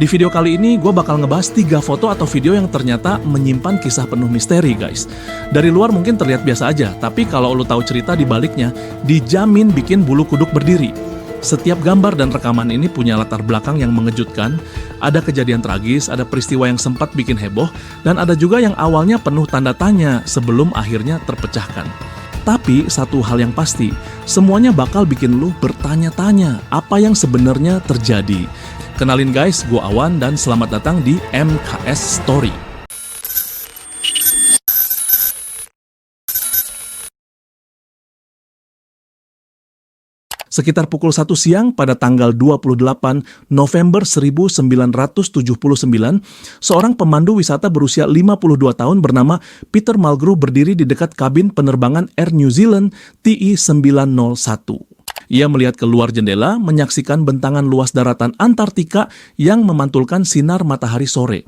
Di video kali ini gue bakal ngebahas 3 foto atau video yang ternyata menyimpan kisah penuh misteri guys. Dari luar mungkin terlihat biasa aja, tapi kalau lo tahu cerita di baliknya, dijamin bikin bulu kuduk berdiri. Setiap gambar dan rekaman ini punya latar belakang yang mengejutkan, ada kejadian tragis, ada peristiwa yang sempat bikin heboh, dan ada juga yang awalnya penuh tanda tanya sebelum akhirnya terpecahkan. Tapi satu hal yang pasti, semuanya bakal bikin lu bertanya-tanya apa yang sebenarnya terjadi. Kenalin guys, gue Awan dan selamat datang di MKS Story. Sekitar pukul 1 siang pada tanggal 28 November 1979, seorang pemandu wisata berusia 52 tahun bernama Peter Mulgrew berdiri di dekat kabin penerbangan Air New Zealand TI-901. Ia melihat keluar jendela, menyaksikan bentangan luas daratan Antartika yang memantulkan sinar matahari sore.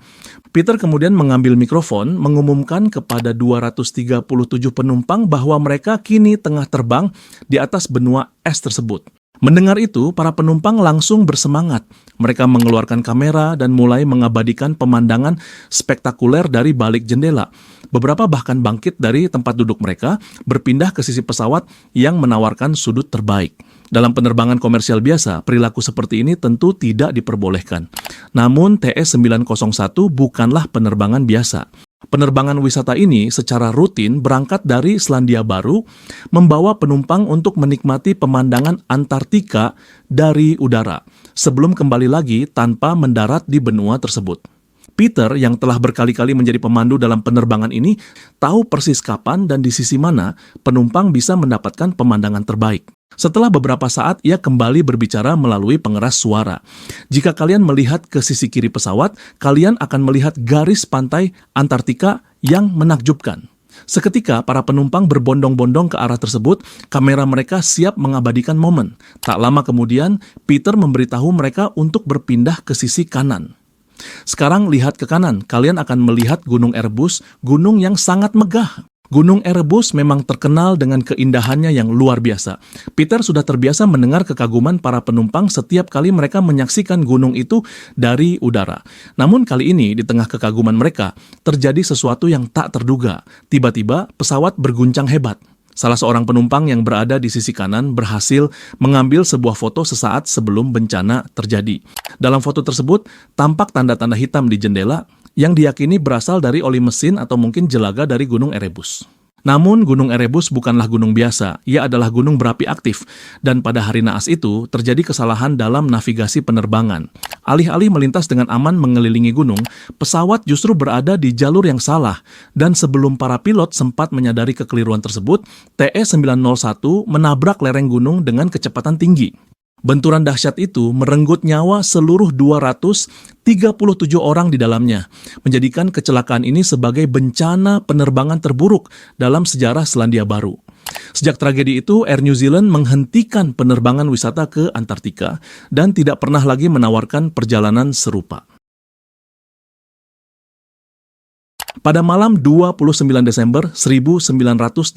Peter kemudian mengambil mikrofon, mengumumkan kepada 237 penumpang bahwa mereka kini tengah terbang di atas benua es tersebut. Mendengar itu, para penumpang langsung bersemangat. Mereka mengeluarkan kamera dan mulai mengabadikan pemandangan spektakuler dari balik jendela. Beberapa bahkan bangkit dari tempat duduk mereka, berpindah ke sisi pesawat yang menawarkan sudut terbaik. Dalam penerbangan komersial biasa, perilaku seperti ini tentu tidak diperbolehkan. Namun, TS901 bukanlah penerbangan biasa. Penerbangan wisata ini secara rutin berangkat dari Selandia Baru, membawa penumpang untuk menikmati pemandangan Antartika dari udara, sebelum kembali lagi tanpa mendarat di benua tersebut. Peter yang telah berkali-kali menjadi pemandu dalam penerbangan ini, tahu persis kapan dan di sisi mana penumpang bisa mendapatkan pemandangan terbaik. Setelah beberapa saat, ia kembali berbicara melalui pengeras suara. Jika kalian melihat ke sisi kiri pesawat, kalian akan melihat garis pantai Antartika yang menakjubkan. Seketika, para penumpang berbondong-bondong ke arah tersebut, kamera mereka siap mengabadikan momen. Tak lama kemudian, Peter memberitahu mereka untuk berpindah ke sisi kanan. Sekarang lihat ke kanan, kalian akan melihat Gunung Erebus, gunung yang sangat megah. Gunung Erebus memang terkenal dengan keindahannya yang luar biasa. Peter sudah terbiasa mendengar kekaguman para penumpang setiap kali mereka menyaksikan gunung itu dari udara. Namun kali ini, di tengah kekaguman mereka, terjadi sesuatu yang tak terduga. Tiba-tiba, pesawat berguncang hebat. Salah seorang penumpang yang berada di sisi kanan berhasil mengambil sebuah foto sesaat sebelum bencana terjadi. Dalam foto tersebut, tampak tanda-tanda hitam di jendela yang diyakini berasal dari oli mesin atau mungkin jelaga dari Gunung Erebus. Namun, Gunung Erebus bukanlah gunung biasa, ia adalah gunung berapi aktif, dan pada hari naas itu terjadi kesalahan dalam navigasi penerbangan. Alih-alih melintas dengan aman mengelilingi gunung, pesawat justru berada di jalur yang salah, dan sebelum para pilot sempat menyadari kekeliruan tersebut, TS901 menabrak lereng gunung dengan kecepatan tinggi. Benturan dahsyat itu merenggut nyawa seluruh 237 orang di dalamnya, menjadikan kecelakaan ini sebagai bencana penerbangan terburuk dalam sejarah Selandia Baru. Sejak tragedi itu, Air New Zealand menghentikan penerbangan wisata ke Antartika dan tidak pernah lagi menawarkan perjalanan serupa. Pada malam 29 Desember 1986,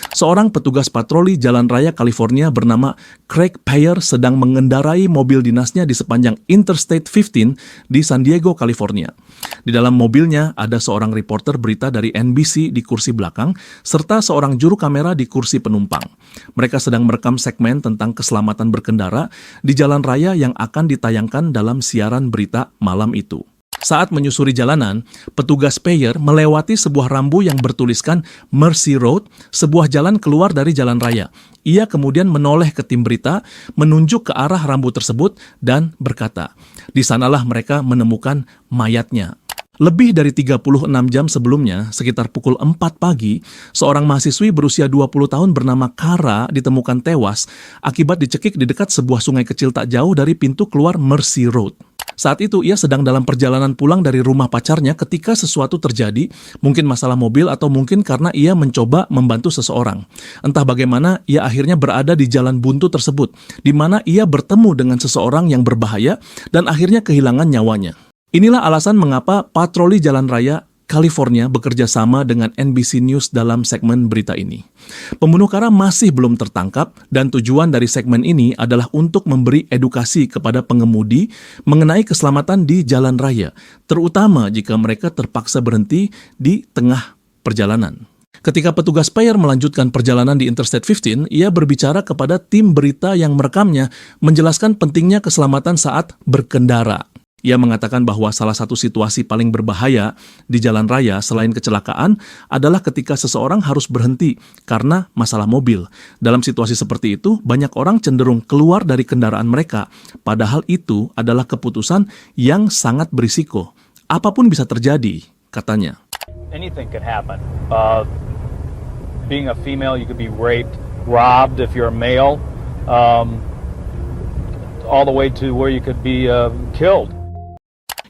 seorang petugas patroli Jalan Raya California bernama Craig Payer sedang mengendarai mobil dinasnya di sepanjang Interstate 15 di San Diego, California. Di dalam mobilnya ada seorang reporter berita dari NBC di kursi belakang, serta seorang juru kamera di kursi penumpang. Mereka sedang merekam segmen tentang keselamatan berkendara di jalan raya yang akan ditayangkan dalam siaran berita malam itu. Saat menyusuri jalanan, petugas Payer melewati sebuah rambu yang bertuliskan Mercy Road, sebuah jalan keluar dari jalan raya. Ia kemudian menoleh ke tim berita, menunjuk ke arah rambu tersebut, dan berkata, "Di sanalah mereka menemukan mayatnya." Lebih dari 36 jam sebelumnya, sekitar pukul 4 pagi, seorang mahasiswi berusia 20 tahun bernama Kara ditemukan tewas akibat dicekik di dekat sebuah sungai kecil tak jauh dari pintu keluar Mercy Road. Saat itu ia sedang dalam perjalanan pulang dari rumah pacarnya ketika sesuatu terjadi, mungkin masalah mobil atau mungkin karena ia mencoba membantu seseorang. Entah bagaimana ia akhirnya berada di jalan buntu tersebut, di mana ia bertemu dengan seseorang yang berbahaya dan akhirnya kehilangan nyawanya. Inilah alasan mengapa patroli jalan raya California bekerja sama dengan NBC News dalam segmen berita ini. Pembunuh Kara masih belum tertangkap dan tujuan dari segmen ini adalah untuk memberi edukasi kepada pengemudi mengenai keselamatan di jalan raya, terutama jika mereka terpaksa berhenti di tengah perjalanan. Ketika petugas Payer melanjutkan perjalanan di Interstate 15, ia berbicara kepada tim berita yang merekamnya, menjelaskan pentingnya keselamatan saat berkendara. Ia mengatakan bahwa salah satu situasi paling berbahaya di jalan raya selain kecelakaan adalah ketika seseorang harus berhenti karena masalah mobil. Dalam situasi seperti itu, banyak orang cenderung keluar dari kendaraan mereka, padahal itu adalah keputusan yang sangat berisiko. Apapun bisa terjadi, katanya. Anything could happen. Being a female, you could be raped, robbed if you're a male, all the way to where you could be killed.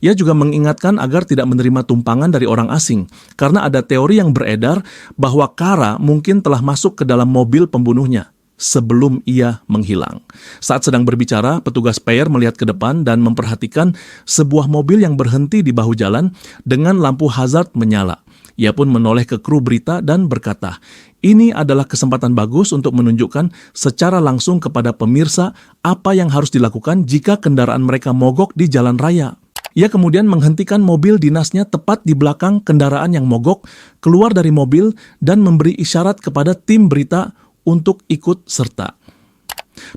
Ia juga mengingatkan agar tidak menerima tumpangan dari orang asing, karena ada teori yang beredar bahwa Kara mungkin telah masuk ke dalam mobil pembunuhnya sebelum ia menghilang. Saat sedang berbicara, petugas Payer melihat ke depan dan memperhatikan sebuah mobil yang berhenti di bahu jalan dengan lampu hazard menyala. Ia pun menoleh ke kru berita dan berkata, "Ini adalah kesempatan bagus untuk menunjukkan secara langsung kepada pemirsa apa yang harus dilakukan jika kendaraan mereka mogok di jalan raya." Ia kemudian menghentikan mobil dinasnya tepat di belakang kendaraan yang mogok, keluar dari mobil, dan memberi isyarat kepada tim berita untuk ikut serta.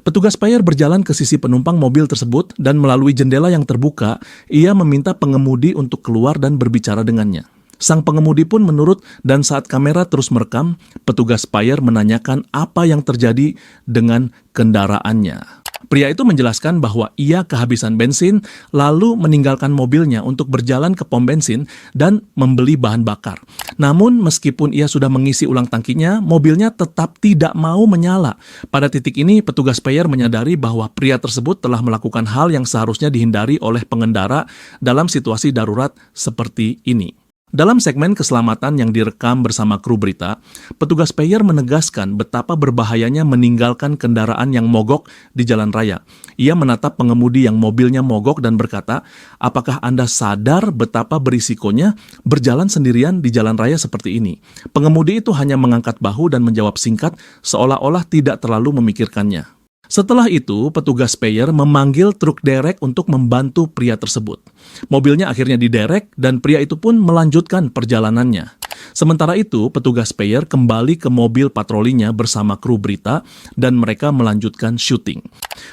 Petugas Payer berjalan ke sisi penumpang mobil tersebut dan melalui jendela yang terbuka, ia meminta pengemudi untuk keluar dan berbicara dengannya. Sang pengemudi pun menurut dan saat kamera terus merekam, petugas Payer menanyakan apa yang terjadi dengan kendaraannya. Pria itu menjelaskan bahwa ia kehabisan bensin, lalu meninggalkan mobilnya untuk berjalan ke pom bensin dan membeli bahan bakar. Namun, meskipun ia sudah mengisi ulang tangkinya, mobilnya tetap tidak mau menyala. Pada titik ini, petugas Payer menyadari bahwa pria tersebut telah melakukan hal yang seharusnya dihindari oleh pengendara dalam situasi darurat seperti ini. Dalam segmen keselamatan yang direkam bersama kru berita, petugas Payer menegaskan betapa berbahayanya meninggalkan kendaraan yang mogok di jalan raya. Ia menatap pengemudi yang mobilnya mogok dan berkata, "Apakah Anda sadar betapa berisikonya berjalan sendirian di jalan raya seperti ini?" Pengemudi itu hanya mengangkat bahu dan menjawab singkat, seolah-olah tidak terlalu memikirkannya. Setelah itu, petugas Payer memanggil truk derek untuk membantu pria tersebut. Mobilnya akhirnya diderek dan pria itu pun melanjutkan perjalanannya. Sementara itu, petugas Payer kembali ke mobil patrolinya bersama kru berita dan mereka melanjutkan syuting.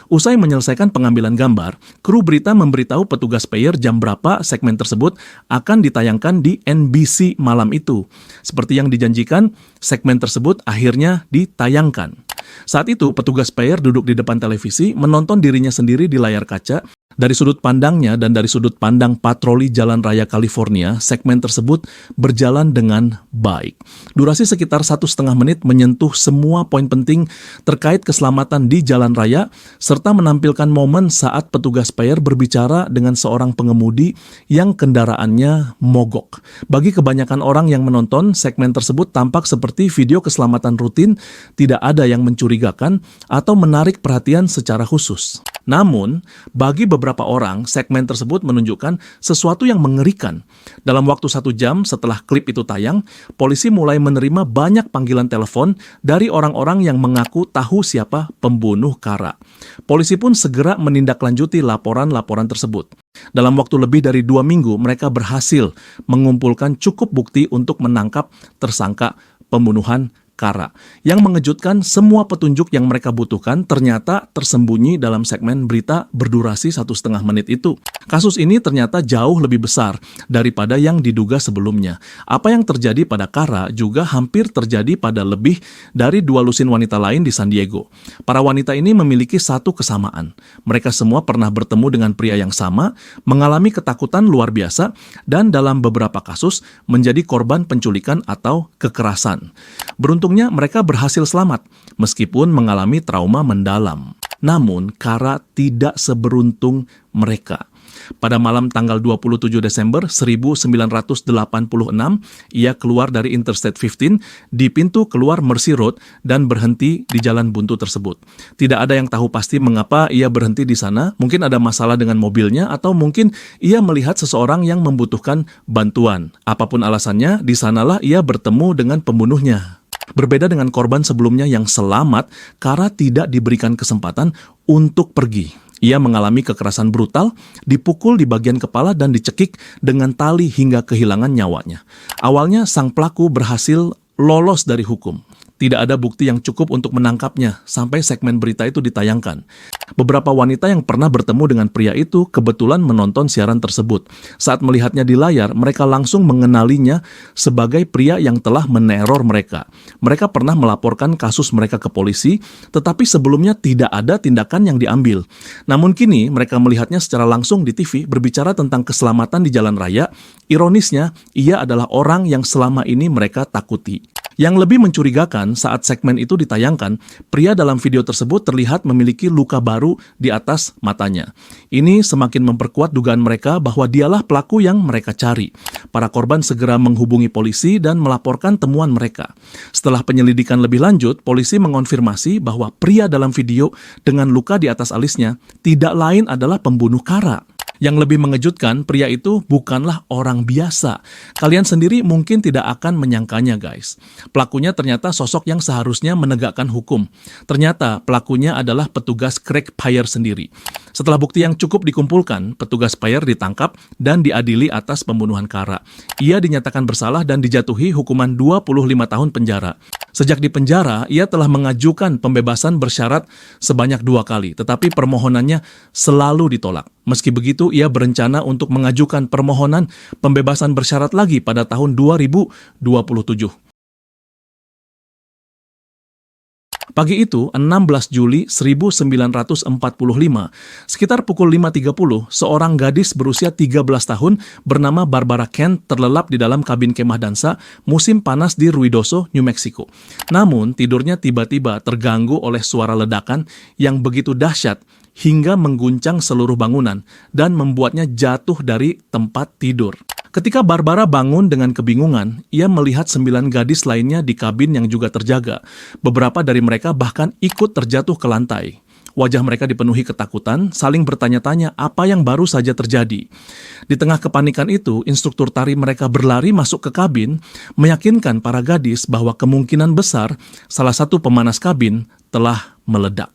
Usai menyelesaikan pengambilan gambar, kru berita memberitahu petugas Payer jam berapa segmen tersebut akan ditayangkan di NBC malam itu. Seperti yang dijanjikan, segmen tersebut akhirnya ditayangkan. Saat itu, petugas Payer duduk di depan televisi, menonton dirinya sendiri di layar kaca. Dari sudut pandangnya dan dari sudut pandang patroli Jalan Raya California, segmen tersebut berjalan dengan baik. Durasi sekitar 1,5 menit menyentuh semua poin penting terkait keselamatan di jalan raya, serta menampilkan momen saat petugas Payer berbicara dengan seorang pengemudi yang kendaraannya mogok. Bagi kebanyakan orang yang menonton, segmen tersebut tampak seperti video keselamatan rutin, tidak ada yang mencurigakan atau menarik perhatian secara khusus. Namun, bagi beberapa orang, segmen tersebut menunjukkan sesuatu yang mengerikan. Dalam waktu 1 jam setelah klip itu tayang, polisi mulai menerima banyak panggilan telepon dari orang-orang yang mengaku tahu siapa pembunuh Kara. Polisi pun segera menindaklanjuti laporan-laporan tersebut. Dalam waktu lebih dari 2 minggu, mereka berhasil mengumpulkan cukup bukti untuk menangkap tersangka pembunuhan Kara. Yang mengejutkan, semua petunjuk yang mereka butuhkan ternyata tersembunyi dalam segmen berita berdurasi 1,5 menit itu. Kasus ini ternyata jauh lebih besar daripada yang diduga sebelumnya. Apa yang terjadi pada Kara juga hampir terjadi pada lebih dari 2 lusin wanita lain di San Diego. Para wanita ini memiliki satu kesamaan. Mereka semua pernah bertemu dengan pria yang sama, mengalami ketakutan luar biasa, dan dalam beberapa kasus menjadi korban penculikan atau kekerasan. Beruntungnya mereka berhasil selamat, meskipun mengalami trauma mendalam. Namun, Kara tidak seberuntung mereka. Pada malam tanggal 27 Desember 1986, ia keluar dari Interstate 15 di pintu keluar Mercy Road dan berhenti di jalan buntu tersebut. Tidak ada yang tahu pasti mengapa ia berhenti di sana. Mungkin ada masalah dengan mobilnya atau mungkin ia melihat seseorang yang membutuhkan bantuan. Apapun alasannya, di sanalah ia bertemu dengan pembunuhnya. Berbeda dengan korban sebelumnya yang selamat karena tidak diberikan kesempatan untuk pergi. Ia mengalami kekerasan brutal, dipukul di bagian kepala dan dicekik dengan tali hingga kehilangan nyawanya. Awalnya sang pelaku berhasil lolos dari hukum. Tidak ada bukti yang cukup untuk menangkapnya sampai segmen berita itu ditayangkan. Beberapa wanita yang pernah bertemu dengan pria itu kebetulan menonton siaran tersebut. Saat melihatnya di layar, mereka langsung mengenalinya sebagai pria yang telah meneror mereka. Mereka pernah melaporkan kasus mereka ke polisi, tetapi sebelumnya tidak ada tindakan yang diambil. Namun kini mereka melihatnya secara langsung di TV berbicara tentang keselamatan di jalan raya. Ironisnya, ia adalah orang yang selama ini mereka takuti. Yang lebih mencurigakan saat segmen itu ditayangkan, pria dalam video tersebut terlihat memiliki luka baru di atas matanya. Ini semakin memperkuat dugaan mereka bahwa dialah pelaku yang mereka cari. Para korban segera menghubungi polisi dan melaporkan temuan mereka. Setelah penyelidikan lebih lanjut, polisi mengonfirmasi bahwa pria dalam video dengan luka di atas alisnya tidak lain adalah pembunuh kara. Yang lebih mengejutkan, pria itu bukanlah orang biasa. Kalian sendiri mungkin tidak akan menyangkanya, guys. Pelakunya ternyata sosok yang seharusnya menegakkan hukum. Ternyata pelakunya adalah petugas Craig Payer sendiri. Setelah bukti yang cukup dikumpulkan, petugas Payer ditangkap dan diadili atas pembunuhan kara. Ia dinyatakan bersalah dan dijatuhi hukuman 25 tahun penjara. Sejak di penjara, ia telah mengajukan pembebasan bersyarat sebanyak 2 kali, tetapi permohonannya selalu ditolak. Meski begitu, ia berencana untuk mengajukan permohonan pembebasan bersyarat lagi pada tahun 2027. Pagi itu, 16 Juli 1945, sekitar pukul 5.30, seorang gadis berusia 13 tahun bernama Barbara Kent terlelap di dalam kabin kemah dansa musim panas di Ruidoso, New Mexico. Namun, tidurnya tiba-tiba terganggu oleh suara ledakan yang begitu dahsyat hingga mengguncang seluruh bangunan dan membuatnya jatuh dari tempat tidur. Ketika Barbara bangun dengan kebingungan, ia melihat 9 gadis lainnya di kabin yang juga terjaga. Beberapa dari mereka bahkan ikut terjatuh ke lantai. Wajah mereka dipenuhi ketakutan, saling bertanya-tanya apa yang baru saja terjadi. Di tengah kepanikan itu, instruktur tari mereka berlari masuk ke kabin, meyakinkan para gadis bahwa kemungkinan besar salah satu pemanas kabin telah meledak.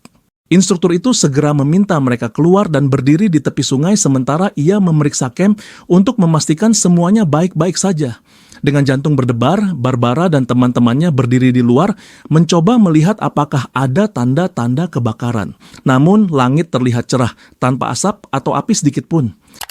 Instruktur itu segera meminta mereka keluar dan berdiri di tepi sungai sementara ia memeriksa camp untuk memastikan semuanya baik-baik saja. Dengan jantung berdebar, Barbara dan teman-temannya berdiri di luar mencoba melihat apakah ada tanda-tanda kebakaran. Namun langit terlihat cerah tanpa asap atau api sedikit pun.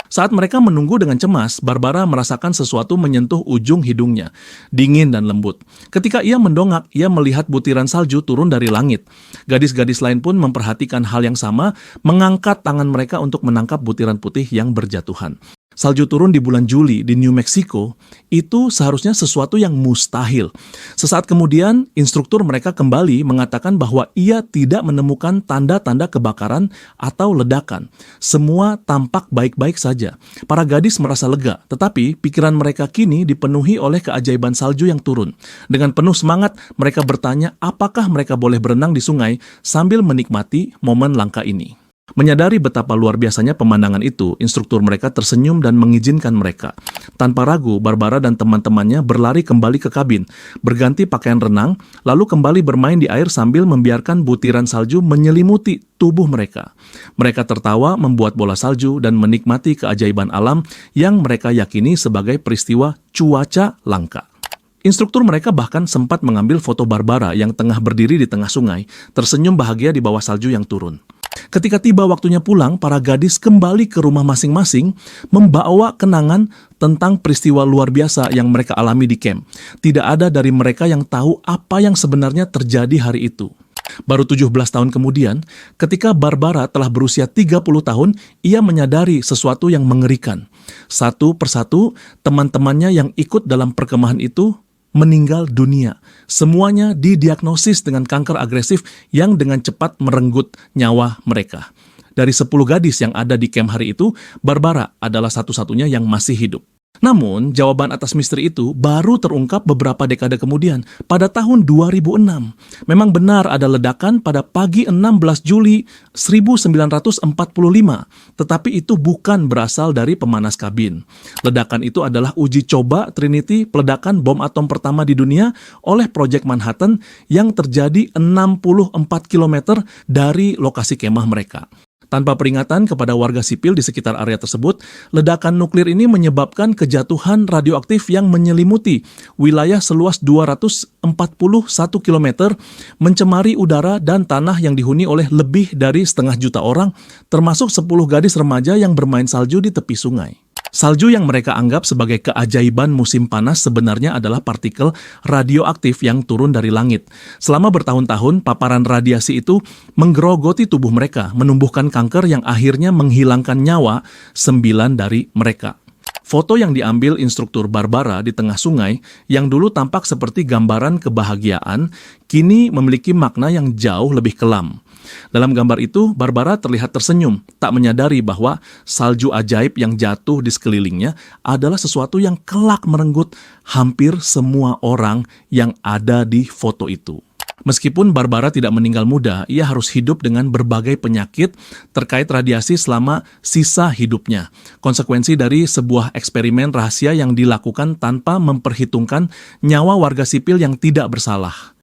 Saat mereka menunggu dengan cemas, Barbara merasakan sesuatu menyentuh ujung hidungnya, dingin dan lembut. Ketika ia mendongak, ia melihat butiran salju turun dari langit. Gadis-gadis lain pun memperhatikan hal yang sama, mengangkat tangan mereka untuk menangkap butiran putih yang berjatuhan. Salju turun di bulan Juli di New Mexico, itu seharusnya sesuatu yang mustahil. Sesaat kemudian, instruktur mereka kembali mengatakan bahwa ia tidak menemukan tanda-tanda kebakaran atau ledakan. Semua tampak baik-baik saja. Para gadis merasa lega, tetapi pikiran mereka kini dipenuhi oleh keajaiban salju yang turun. Dengan penuh semangat, mereka bertanya apakah mereka boleh berenang di sungai sambil menikmati momen langka ini. Menyadari betapa luar biasanya pemandangan itu, instruktur mereka tersenyum dan mengizinkan mereka. Tanpa ragu, Barbara dan teman-temannya berlari kembali ke kabin, berganti pakaian renang, lalu kembali bermain di air sambil membiarkan butiran salju menyelimuti tubuh mereka. Mereka tertawa, membuat bola salju, dan menikmati keajaiban alam yang mereka yakini sebagai peristiwa cuaca langka. Instruktur mereka bahkan sempat mengambil foto Barbara yang tengah berdiri di tengah sungai, tersenyum bahagia di bawah salju yang turun. Ketika tiba waktunya pulang, para gadis kembali ke rumah masing-masing membawa kenangan tentang peristiwa luar biasa yang mereka alami di camp. Tidak ada dari mereka yang tahu apa yang sebenarnya terjadi hari itu. Baru 17 tahun kemudian, ketika Barbara telah berusia 30 tahun, ia menyadari sesuatu yang mengerikan. Satu persatu, teman-temannya yang ikut dalam perkemahan itu meninggal dunia. Semuanya didiagnosis dengan kanker agresif yang dengan cepat merenggut nyawa mereka. Dari 10 gadis yang ada di camp hari itu, Barbara adalah satu-satunya yang masih hidup. Namun, jawaban atas misteri itu baru terungkap beberapa dekade kemudian, pada tahun 2006. Memang benar ada ledakan pada pagi 16 Juli 1945, tetapi itu bukan berasal dari pemanas kabin. Ledakan itu adalah uji coba Trinity peledakan bom atom pertama di dunia oleh Project Manhattan yang terjadi 64 km dari lokasi kemah mereka. Tanpa peringatan kepada warga sipil di sekitar area tersebut, ledakan nuklir ini menyebabkan kejatuhan radioaktif yang menyelimuti wilayah seluas 241 km, mencemari udara dan tanah yang dihuni oleh lebih dari 500 juta orang, termasuk 10 gadis remaja yang bermain salju di tepi sungai. Salju yang mereka anggap sebagai keajaiban musim panas sebenarnya adalah partikel radioaktif yang turun dari langit. Selama bertahun-tahun, paparan radiasi itu menggerogoti tubuh mereka, menumbuhkan kanker yang akhirnya menghilangkan nyawa 9 dari mereka. Foto yang diambil instruktur Barbara di tengah sungai, yang dulu tampak seperti gambaran kebahagiaan, kini memiliki makna yang jauh lebih kelam. Dalam gambar itu, Barbara terlihat tersenyum, tak menyadari bahwa salju ajaib yang jatuh di sekelilingnya adalah sesuatu yang kelak merenggut hampir semua orang yang ada di foto itu. Meskipun Barbara tidak meninggal muda, ia harus hidup dengan berbagai penyakit terkait radiasi selama sisa hidupnya. Konsekuensi dari sebuah eksperimen rahasia yang dilakukan tanpa memperhitungkan nyawa warga sipil yang tidak bersalah.